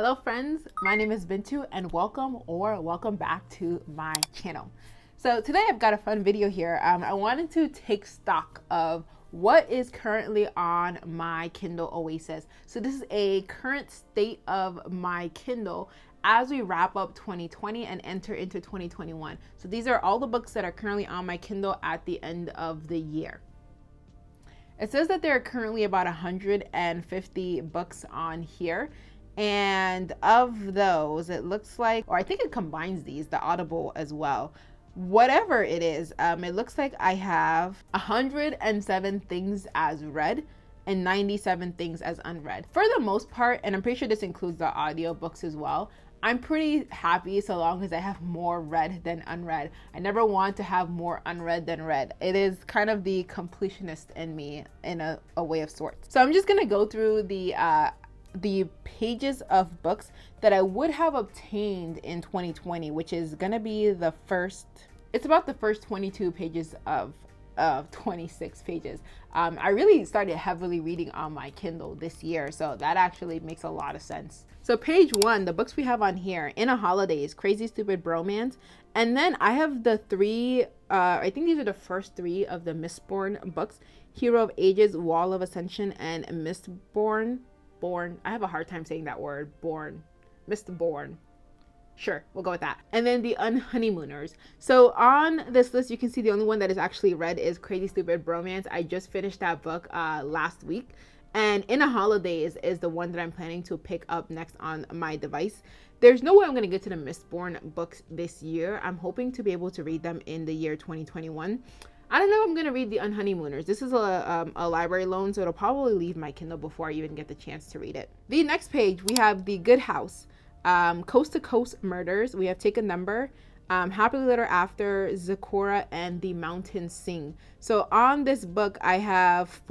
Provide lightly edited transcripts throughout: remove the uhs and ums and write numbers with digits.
Hello friends, my name is Bintou and welcome back to my channel. So today I've got a fun video here. I wanted to take stock of what is currently on my Kindle Oasis. So this is a current state of my Kindle as we wrap up 2020 and enter into 2021. So these are all the books that are currently on my Kindle at the end of the year. It says that there are currently about 150 books on here. And of those, it looks like, or I think it combines these, the Audible as well. Whatever it is, it looks like I have 107 things as read and 97 things as unread. For the most part, and I'm pretty sure this includes the audiobooks as well, I'm pretty happy so long as I have more read than unread. I never want to have more unread than read. It is kind of the completionist in me in a way of sorts. So I'm just gonna go through the pages of books that I would have obtained in 2020, which is gonna be the first, it's about the first 22 pages of 26 pages. I really started heavily reading on my Kindle this year, so that actually makes a lot of sense. So page 1, the books we have on here: In a Holidays, Crazy Stupid Bromance, and then I have the three, I think these are the first 3 of the Mistborn books: Hero of Ages, Wall of Ascension, and Mistborn. I have a hard time saying that word. Mistborn. Sure, we'll go with that. And then the Unhoneymooners. So on this list, you can see the only one that is actually read is Crazy Stupid Bromance. I just finished that book last week. And In a Holidays is the one that I'm planning to pick up next on my device. There's no way I'm going to get to the Mistborn books this year. I'm hoping to be able to read them in the year 2021. I don't know if I'm going to read the Unhoneymooners. This is a library loan, so it'll probably leave my Kindle before I even get the chance to read it. The next page, we have The Good House, Coast to Coast Murders. We have Take a Number, Happily Ever After, Zecora, and The Mountains Sing. So on this book, I have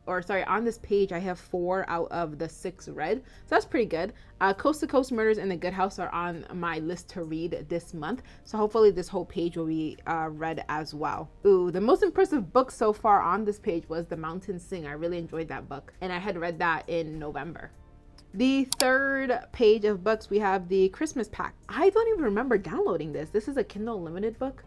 on this page, I have 4 out of the 6 read. So that's pretty good. Coast to Coast Murders and The Good House are on my list to read this month. So hopefully this whole page will be read as well. Ooh, the most impressive book so far on this page was The Mountains Sing. I really enjoyed that book, and I had read that in November. The third page of books, we have the Christmas Pack. I don't even remember downloading this. This is a Kindle Unlimited book.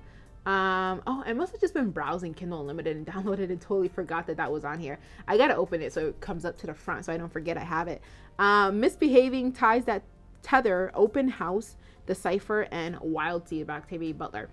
Oh, I must have just been browsing Kindle Unlimited and downloaded and totally forgot that that was on here. I gotta open it so it comes up to the front so I don't forget I have it. Misbehaving, Ties That Tether, Open House, The Cipher, and Wild Seed by Octavia Butler.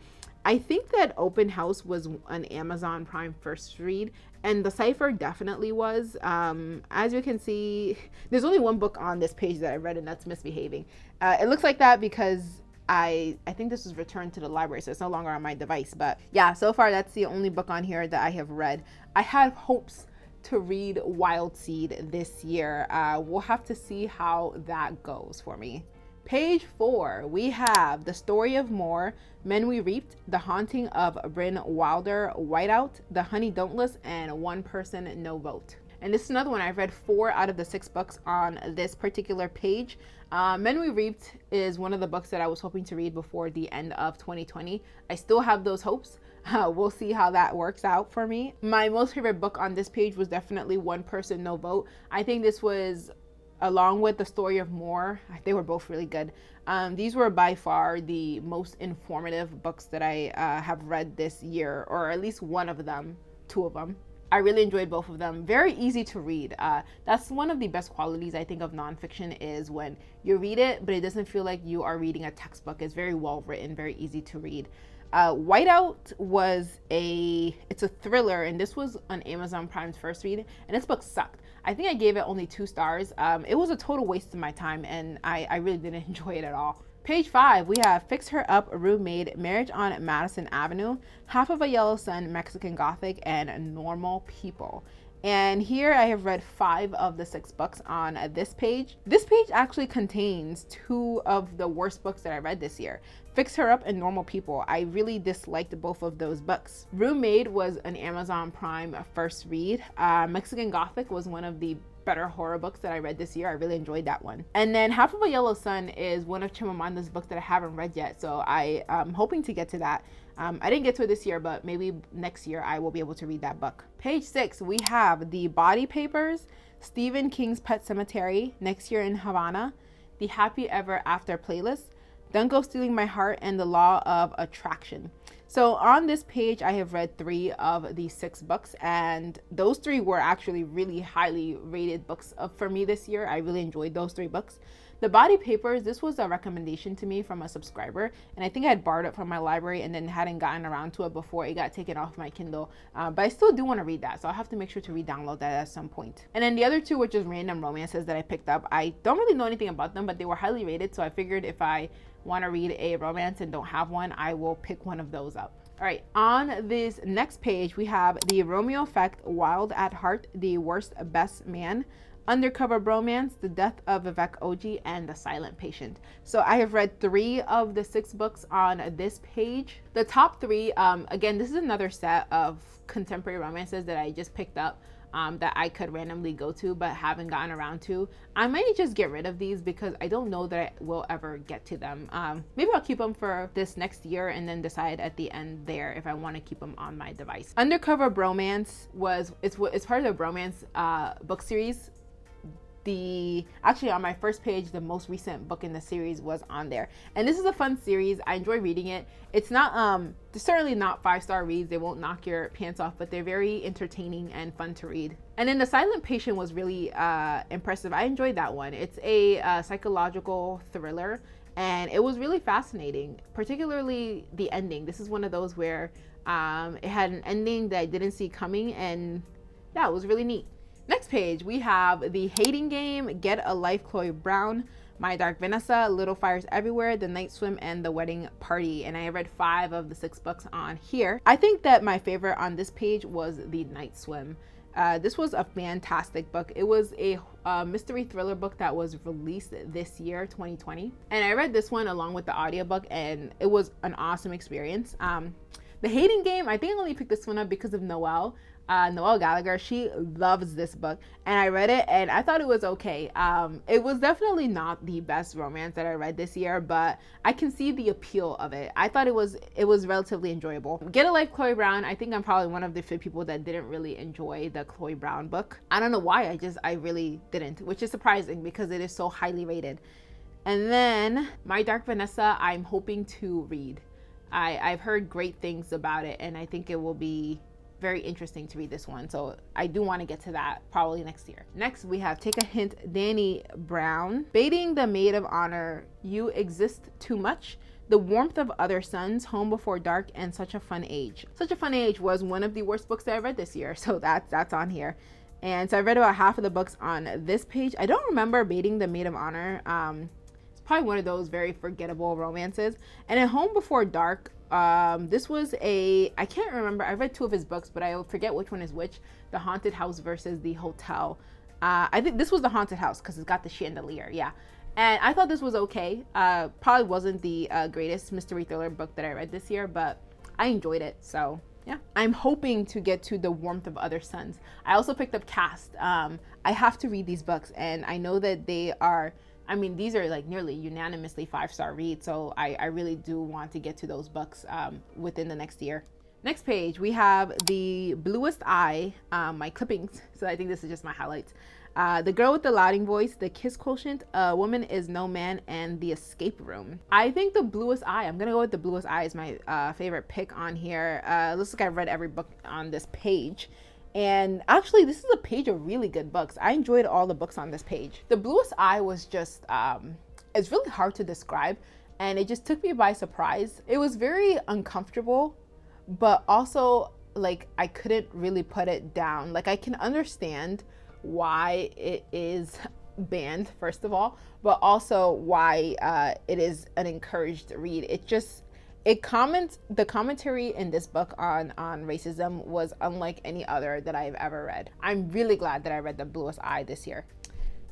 I think that Open House was an Amazon Prime first read, and The Cipher definitely was. As you can see, there's only one book on this page that I read, and that's Misbehaving. It looks like that because I think this was returned to the library, so it's no longer on my device. But yeah, so far that's the only book on here that I have read. I had hopes to read Wild Seed this year. We'll have to see how that goes for me. Page 4, we have The Story of More, Men We Reaped, The Haunting of Bryn Wilder, Whiteout, The Honey Dauntless, and One Person, No Vote. And this is another one. I've read 4 out of the 6 books on this particular page. Men We Reaped is one of the books that I was hoping to read before the end of 2020. I still have those hopes. We'll see how that works out for me. My most favorite book on this page was definitely One Person, No Vote. I think this was, along with The Story of More, they were both really good. These were by far the most informative books that I have read this year, or at least one of them, 2 of them. I really enjoyed both of them. Very easy to read. That's one of the best qualities I think of nonfiction, is when you read it, but it doesn't feel like you are reading a textbook. It's very well written, very easy to read. Whiteout was it's a thriller, and this was on Amazon Prime's first read, and this book sucked. I think I gave it only 2 stars. It was a total waste of my time, and I really didn't enjoy it at all. Page 5, we have Fix Her Up, Roommate, Marriage on Madison Avenue, Half of a Yellow Sun, Mexican Gothic, and Normal People. And here I have read 5 of the 6 books on this page. This page actually contains 2 of the worst books that I read this year: Fix Her Up and Normal People. I really disliked both of those books. Roommate was an Amazon Prime first read. Mexican Gothic was one of the better horror books that I read this year. I really enjoyed that one. And then Half of a Yellow Sun is one of Chimamanda's books that I haven't read yet, so I am hoping to get to that. I didn't get to it this year, but maybe next year I will be able to read that book. Page 6, we have The Body Papers, Stephen King's Pet Cemetery, Next Year in Havana, the Happy Ever After playlist, Don't Go Stealing My Heart, and The Law of Attraction. So on this page, I have read 3 of the 6 books, and those 3 were actually really highly rated books for me this year. I really enjoyed those 3 books. The Body Papers, this was a recommendation to me from a subscriber, and I think I had borrowed it from my library and then hadn't gotten around to it before it got taken off my Kindle. But I still do want to read that, so I'll have to make sure to re-download that at some point. And then the other 2 were just random romances that I picked up. I don't really know anything about them, but they were highly rated, so I figured if I want to read a romance and don't have one, I will pick one of those up. All right, on this next page, we have The Romeo Effect, Wild at Heart, The Worst Best Man, Undercover Bromance, The Death of Vivek Oji, and The Silent Patient. So I have read 3 of the 6 books on this page. The top 3, again, this is another set of contemporary romances that I just picked up that I could randomly go to but haven't gotten around to. I might just get rid of these because I don't know that I will ever get to them. Maybe I'll keep them for this next year and then decide at the end there if I want to keep them on my device. Undercover Bromance it's part of the Bromance book series. Actually on my first page, the most recent book in the series was on there, and this is a fun series. I enjoy reading it. It's not they're certainly not 5-star reads. They won't knock your pants off, but they're very entertaining and fun to read. And then The Silent Patient was really impressive. I enjoyed that one. It's a psychological thriller, and it was really fascinating, particularly the ending. This is one of those where it had an ending that I didn't see coming, and yeah, it was really neat. Next page, we have The Hating Game, Get a Life, Chloe Brown, My Dark Vanessa, Little Fires Everywhere, The Night Swim, and The Wedding Party. And I read 5 of the 6 books on here. I think that my favorite on this page was The Night Swim. This was a fantastic book. It was a mystery thriller book that was released this year, 2020. And I read this one along with the audiobook, and it was an awesome experience. The Hating Game, I think I only picked this one up because of Noelle Gallagher. She loves this book, and I read it and I thought it was okay. It was definitely not the best romance that I read this year, but I can see the appeal of it. I thought it was relatively enjoyable. Get a Life, Chloe Brown, I think I'm probably one of the few people that didn't really enjoy the Chloe Brown book. I don't know why, I really didn't, which is surprising because it is so highly rated. And then My Dark Vanessa, I'm hoping to read. I've heard great things about it, and I think it will be very interesting to read this one, so I do want to get to that probably next year. Next, we have Take a Hint, Danny Brown, Baiting the Maid of Honor, You Exist Too Much, The Warmth of Other Suns, Home Before Dark, and Such a Fun Age. Such a Fun Age was one of the worst books that I read this year, so that's on here. And so I read about half of the books on this page. I don't remember Baiting the Maid of Honor. It's probably one of those very forgettable romances. And then Home Before Dark, this was I can't remember, I read 2 of his books, but I forget which one is which. The Haunted House versus the Hotel. I think this was the Haunted House because it's got the chandelier, yeah. And I thought this was okay. Probably wasn't the greatest mystery thriller book that I read this year, but I enjoyed it, so yeah. I'm hoping to get to The Warmth of Other Suns. I also picked up Cast. I have to read these books, and I know that they are, I mean, these are like nearly unanimously 5-star reads, so I really do want to get to those books within the next year. Next page, we have The Bluest Eye, my clippings, so I think this is just my highlights. The Girl with the Louding Voice, The Kiss Quotient, A Woman is No Man, and The Escape Room. I think The Bluest Eye, I'm gonna go with The Bluest Eye is my favorite pick on here. Looks like I've read every book on this page. And actually, this is a page of really good books. I enjoyed all the books on this page. The Bluest Eye was just, it's really hard to describe, and it just took me by surprise. It was very uncomfortable, but also like I couldn't really put it down. Like I can understand why it is banned, first of all, but also why it is an encouraged read. The commentary in this book on racism was unlike any other that I've ever read. I'm really glad that I read The Bluest Eye this year.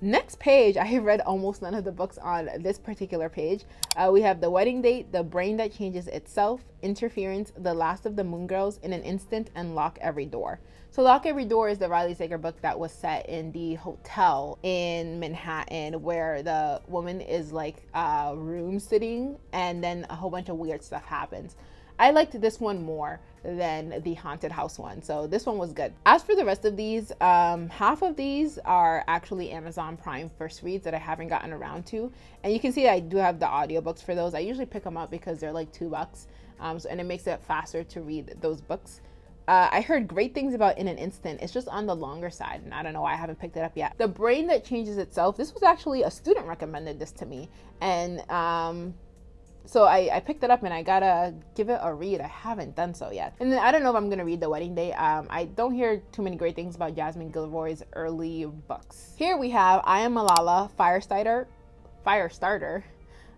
Next page, I have read almost none of the books on this particular page. We have The Wedding Date, The Brain That Changes Itself, Interference, The Last of the Moon Girls, In an Instant, and Lock Every Door. So Lock Every Door is the Riley Sager book that was set in the hotel in Manhattan where the woman is like room sitting and then a whole bunch of weird stuff happens. I liked this one more than the haunted house one, so this one was good. As for the rest of these, half of these are actually Amazon Prime first reads that I haven't gotten around to, and you can see I do have the audiobooks for those. I usually pick them up because they're like $2, and it makes it faster to read those books. I heard great things about In an Instant. It's just on the longer side, and I don't know why I haven't picked it up yet. The Brain That Changes Itself, this was actually a student recommended this to me, and so I picked it up and I gotta give it a read. I haven't done so yet. And then I don't know if I'm gonna read The Wedding Day. I don't hear too many great things about Jasmine Gilroy's early books. Here we have I Am Malala, Firestarter,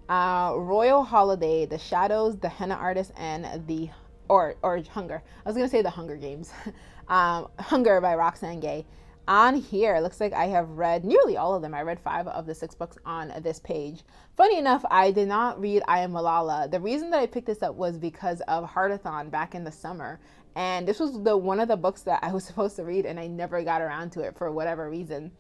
Royal Holiday, The Shadows, The Henna Artist, and the or Hunger. I was gonna say The Hunger Games. Hunger by Roxane Gay. On here, it looks like I have read nearly all of them. I read 5 of the 6 books on this page. Funny enough, I did not read I Am Malala. The reason that I picked this up was because of Heartathon back in the summer. And this was one of the books that I was supposed to read, and I never got around to it for whatever reason.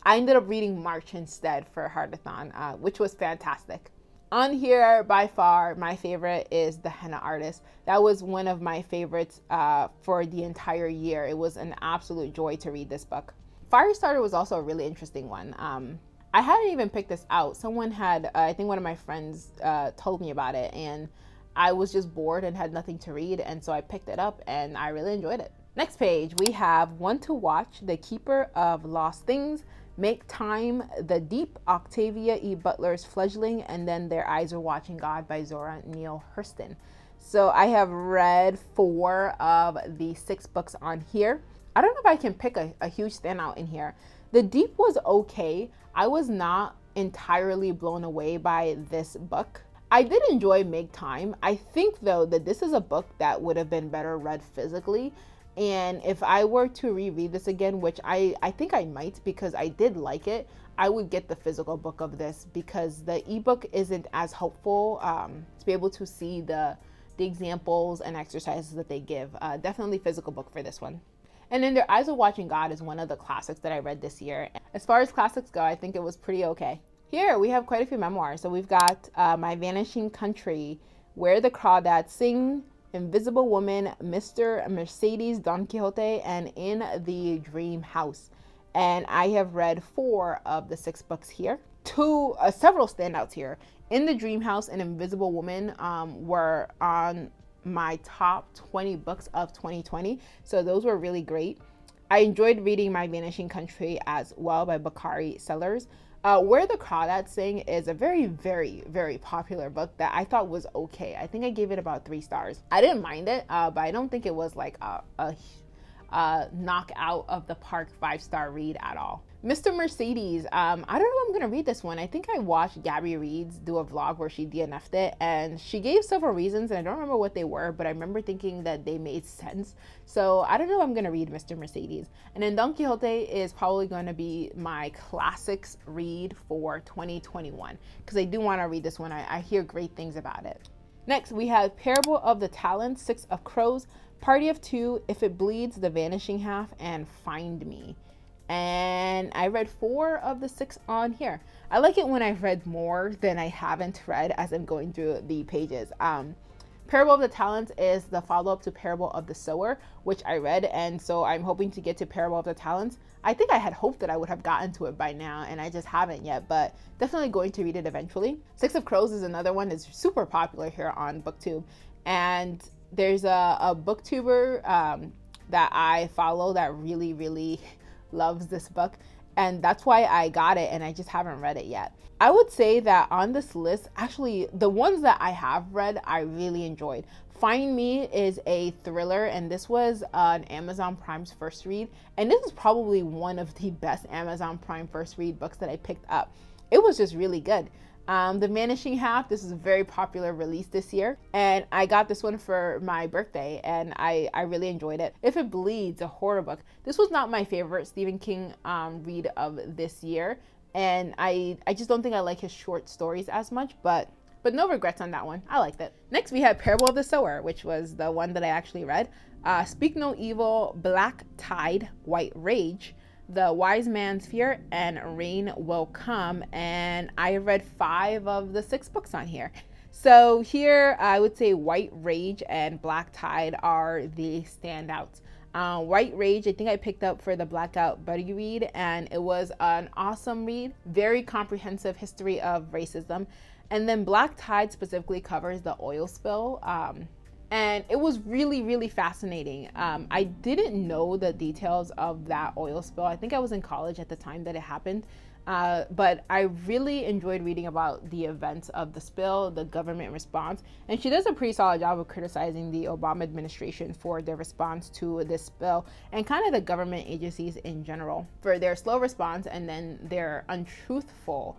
I ended up reading March instead for Heartathon, which was fantastic. On here, by far, my favorite is The Henna Artist. That was one of my favorites for the entire year. It was an absolute joy to read this book. Firestarter was also a really interesting one. I hadn't even picked this out. Someone had, I think one of my friends told me about it, and I was just bored and had nothing to read, and so I picked it up, and I really enjoyed it. Next page, we have One to Watch, The Keeper of Lost Things, Make Time, The Deep, Octavia E. Butler's Fledgling, and then Their Eyes Are Watching God by Zora Neale Hurston. So I have read 4 of the 6 books on here. I don't know if I can pick a huge standout in here. The Deep was okay. I was not entirely blown away by this book. I did enjoy Make Time. I think though that this is a book that would have been better read physically. And if I were to reread this again, which I think I might because I did like it, I would get the physical book of this because the ebook isn't as helpful to be able to see the examples and exercises that they give. Definitely physical book for this one. And then Their Eyes Are Watching God is one of the classics that I read this year. As far as classics go, I think it was pretty okay. Here we have quite a few memoirs. So we've got My Vanishing Country, Where the Crawdads Sing, Invisible Woman, Mr. Mercedes, Don Quixote, and In the Dream House. And I have read 4 of the 6 books here. Several standouts here. In the Dream House and Invisible Woman were on my top 20 books of 2020. So those were really great. I enjoyed reading My Vanishing Country as well by Bakari Sellers. Where the Crawdads Sing is a very, very, very popular book that I thought was okay. I think I gave it about 3 stars. I didn't mind it, but I don't think it was like a knockout of the park 5-star read at all. Mr. Mercedes, I don't know if I'm gonna read this one. I think I watched Gabby Reed's do a vlog where she DNF'd it, and she gave several reasons, and I don't remember what they were, but I remember thinking that they made sense. So I don't know if I'm gonna read Mr. Mercedes. And then Don Quixote is probably gonna be my classics read for 2021, because I do wanna read this one. I hear great things about it. Next, we have Parable of the Talents, 6 of Crows, Party of 2, If It Bleeds, The Vanishing Half, and Find Me. And I read 4 of the 6 on here. I like it when I've read more than I haven't read as I'm going through the pages. Parable of the Talents is the follow-up to Parable of the Sower, which I read, and so I'm hoping to get to Parable of the Talents. I think I had hoped that I would have gotten to it by now, and I just haven't yet, but definitely going to read it eventually. 6 of Crows is another one that's super popular here on BookTube, and there's a booktuber that I follow that really, really loves this book, and that's why I got it, and I just haven't read it yet. I would say that on this list, actually the ones that I have read I really enjoyed. Find Me is a thriller, and this was an Amazon Prime's first read, and this is probably one of the best Amazon Prime first read books that I picked up. It was just really good. The Vanishing Half, this is a very popular release this year, and I got this one for my birthday, and I really enjoyed it. If It Bleeds, a horror book. This was not my favorite Stephen King read of this year, and I just don't think I like his short stories as much, but no regrets on that one. I liked it. Next, we have Parable of the Sower, which was the one that I actually read. Speak No Evil, Black Tide, White Rage, The Wise Man's Fear, and Rain Will Come, and I read 5 of the 6 books on here. So here I would say White Rage and Black Tide are the standouts. White Rage, I think I picked up for the Blackout Buddy read, and it was an awesome read, very comprehensive history of racism. And then Black Tide specifically covers the oil spill. And it was really, really fascinating. I didn't know the details of that oil spill. I think I was in college at the time that it happened. But I really enjoyed reading about the events of the spill, the government response. And she does a pretty solid job of criticizing the Obama administration for their response to this spill and kind of the government agencies in general for their slow response and then their untruthful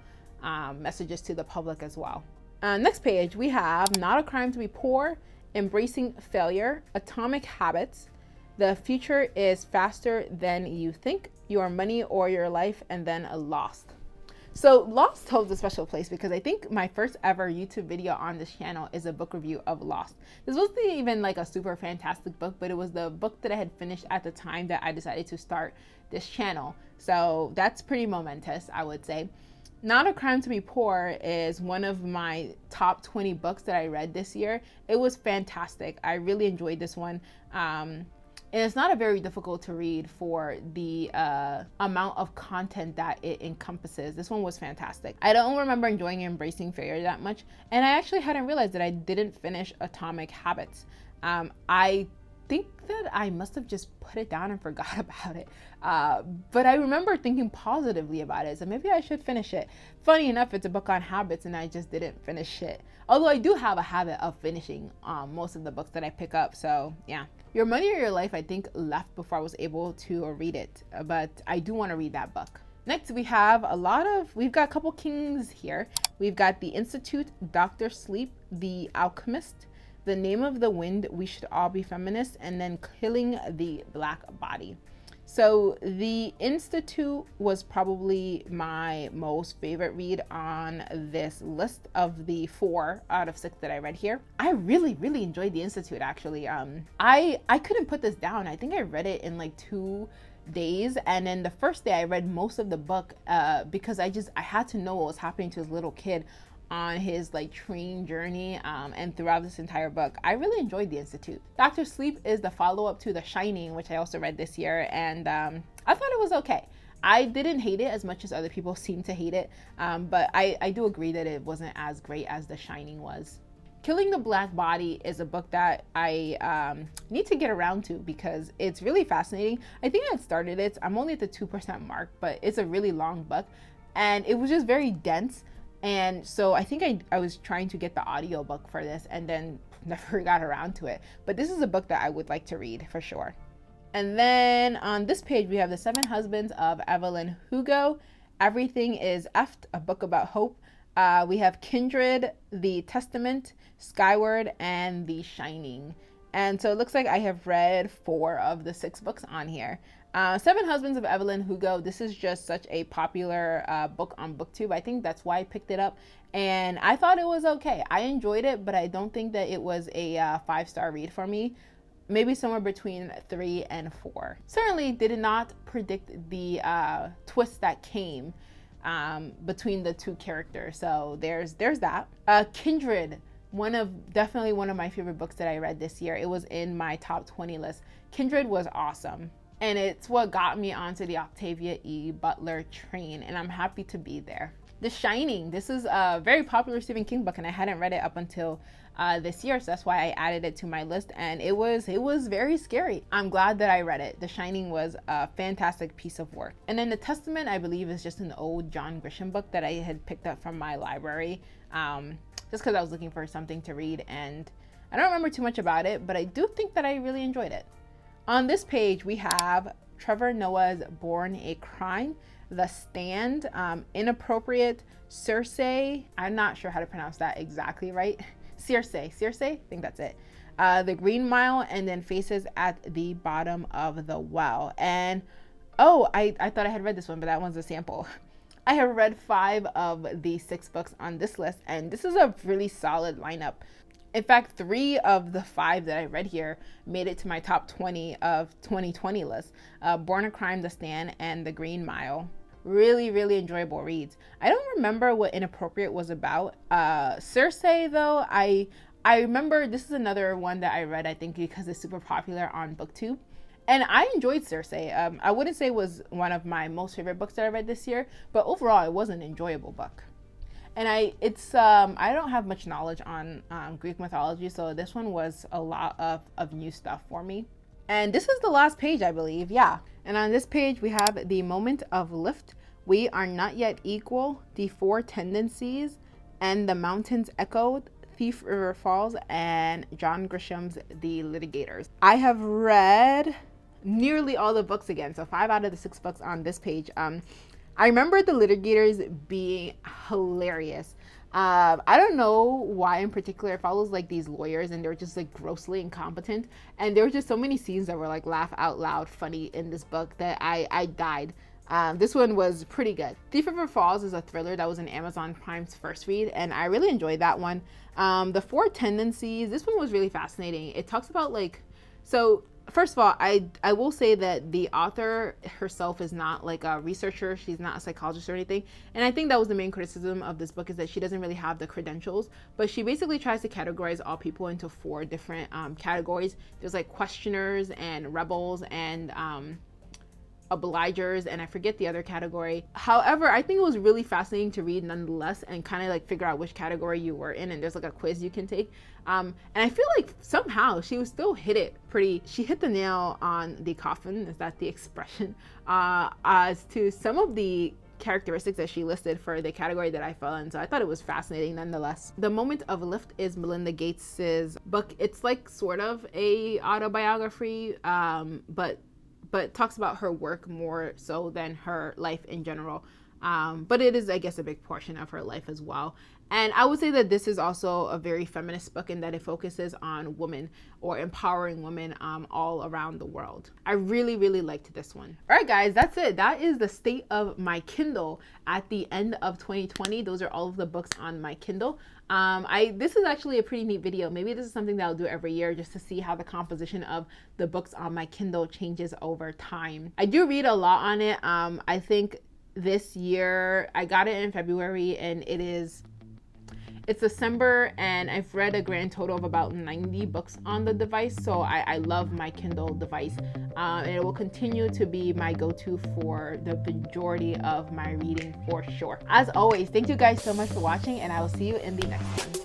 messages to the public as well. Next page, we have Not a Crime to Be Poor, Embracing Failure, Atomic Habits, The Future is Faster Than You Think, Your Money or Your Life, and then Lost. So Lost holds a special place because I think my first ever YouTube video on this channel is a book review of Lost. This wasn't even like a super fantastic book, but it was the book that I had finished at the time that I decided to start this channel. So that's pretty momentous, I would say. Not a Crime to Be Poor is one of my top 20 books that I read this year. It was fantastic. I really enjoyed this one. And it's not a very difficult to read for the amount of content that it encompasses. This one was fantastic. I don't remember enjoying Embracing Failure that much. And I actually hadn't realized that I didn't finish Atomic Habits. I think that I must have just put it down and forgot about it. But I remember thinking positively about it, so maybe I should finish it. Funny enough, it's a book on habits and I just didn't finish it. Although I do have a habit of finishing most of the books that I pick up, so yeah. Your Money or Your Life, I think, left before I was able to read it, but I do want to read that book. Next, we've got a couple kings here. We've got The Institute, Dr. Sleep, The Alchemist, The Name of the Wind, We Should All Be Feminists, and then Killing the Black Body. So The Institute was probably my most favorite read on this list of the 4 out of 6 that I read here. I really, really enjoyed The Institute, actually. I couldn't put this down. I think I read it in like 2 days, and then the first day I read most of the book because I had to know what was happening to this little kid on his like train journey and throughout this entire book. I really enjoyed The Institute. Dr. Sleep is the follow-up to The Shining, which I also read this year, and I thought it was okay. I didn't hate it as much as other people seem to hate it, but I do agree that it wasn't as great as The Shining was. Killing the Black Body is a book that I need to get around to because it's really fascinating. I think I started it. I'm only at the 2% mark, but it's a really long book, and it was just very dense. And so I think I was trying to get the audiobook for this and then never got around to it. But this is a book that I would like to read for sure. And then on this page, we have The 7 Husbands of Evelyn Hugo, Everything is Effed, a book about hope. We have Kindred, The Testament, Skyward, and The Shining. And so it looks like I have read 4 of the 6 books on here. 7 Husbands of Evelyn Hugo. This is just such a popular book on BookTube. I think that's why I picked it up. And I thought it was okay. I enjoyed it, but I don't think that it was a 5-star read for me. Maybe somewhere between 3 and 4. Certainly did not predict the twist that came between the 2 characters. So there's that. Kindred. Definitely one of my favorite books that I read this year. It was in my top 20 list. Kindred was awesome. And it's what got me onto the Octavia E. Butler train, and I'm happy to be there. The Shining. This is a very popular Stephen King book, and I hadn't read it up until this year, so that's why I added it to my list, and it was very scary. I'm glad that I read it. The Shining was a fantastic piece of work. And then The Testament, I believe, is just an old John Grisham book that I had picked up from my library, just because I was looking for something to read, and I don't remember too much about it, but I do think that I really enjoyed it. On this page, we have Trevor Noah's Born a Crime, The Stand, Inappropriate, Circe, I'm not sure how to pronounce that exactly right, Circe, I think that's it, The Green Mile, and then Faces at the Bottom of the Well. And oh, I thought I had read this one, but that one's a sample. I have read 5 of the 6 books on this list, and this is a really solid lineup. In fact, 3 of the 5 that I read here made it to my top 20 of 2020 list. Born a Crime, The Stand, and The Green Mile. really enjoyable reads. I don't remember what Inappropriate was about. Circe, though, I remember this is another one that I read, I think because it's super popular on BookTube. And I enjoyed Circe. I wouldn't say it was one of my most favorite books that I read this year, but overall it was an enjoyable book. And I don't have much knowledge on Greek mythology, so this one was a lot of new stuff for me. And this is the last page, I believe, yeah. And on this page we have The Moment of Lift, We Are Not Yet Equal, The Four Tendencies, and The Mountains Echoed, Thief River Falls, and John Grisham's The Litigators. I have read nearly all the books again, so 5 out of the 6 books on this page. I remember The Litigators being hilarious. I don't know why in particular. It follows like these lawyers and they're just like grossly incompetent. And there were just so many scenes that were like laugh out loud funny in this book that I died. This one was pretty good. Thief River Falls is a thriller that was in Amazon Prime's first read, and I really enjoyed that one. The Four Tendencies, this one was really fascinating. It talks about like, so first of all, I will say that the author herself is not like a researcher. She's not a psychologist or anything. And I think that was the main criticism of this book, is that she doesn't really have the credentials. But she basically tries to categorize all people into 4 different categories. There's like questioners and rebels and obligers, and I forget the other category. However, I think it was really fascinating to read nonetheless, and kind of like figure out which category you were in, and there's like a quiz you can take. And I feel like somehow she was still she hit the nail on the coffin, is that the expression, as to some of the characteristics that she listed for the category that I fell in. So I thought it was fascinating nonetheless. The Moment of Lift is Melinda Gates's book. It's like sort of a autobiography, but talks about her work more so than her life in general. But it is, I guess, a big portion of her life as well. And I would say that this is also a very feminist book in that it focuses on women, or empowering women all around the world. I really liked this one. All right, guys, that's it. That is the state of my Kindle at the end of 2020. Those are all of the books on my Kindle. This is actually a pretty neat video. Maybe this is something that I'll do every year, just to see how the composition of the books on my Kindle changes over time. I do read a lot on it. I think this year I got it in February, and it's December, and I've read a grand total of about 90 books on the device. So I love my Kindle device, and it will continue to be my go-to for the majority of my reading for sure. As always, thank you guys so much for watching, and I will see you in the next one.